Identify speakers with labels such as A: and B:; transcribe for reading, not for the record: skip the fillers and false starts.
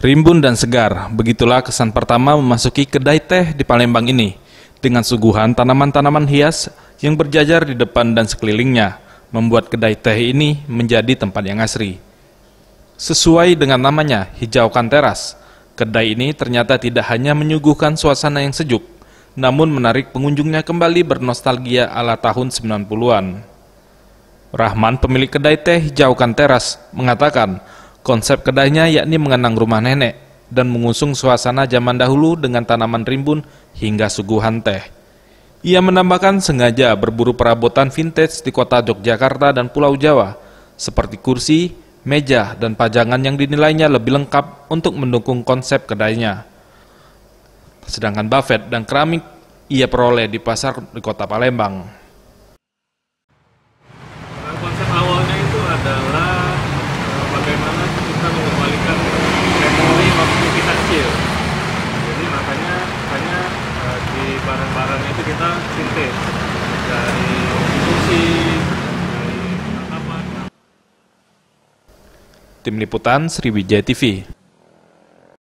A: Rimbun dan segar, begitulah kesan pertama memasuki kedai teh di Palembang ini, dengan suguhan tanaman-tanaman hias yang berjajar di depan dan sekelilingnya, membuat kedai teh ini menjadi tempat yang asri. Sesuai dengan namanya, hijaukan teras, kedai ini ternyata tidak hanya menyuguhkan suasana yang sejuk, namun menarik pengunjungnya kembali bernostalgia ala tahun 90-an. Rahman, pemilik kedai teh Hijaukan Teras, mengatakan konsep kedainya yakni mengenang rumah nenek dan mengusung suasana zaman dahulu dengan tanaman rimbun hingga suguhan teh. Ia menambahkan sengaja berburu perabotan vintage di kota Yogyakarta dan Pulau Jawa, seperti kursi, meja, dan pajangan yang dinilainya lebih lengkap untuk mendukung konsep kedainya. Sedangkan buffet dan keramik ia peroleh di pasar di kota Palembang.
B: Konsep awalnya itu adalah bagaimana kita mengembalikan memori waktu kita kecil. Jadi makanya di barang-barang itu kita vintage, dari kursi, dari apa.
A: Tim Liputan Sriwijaya TV.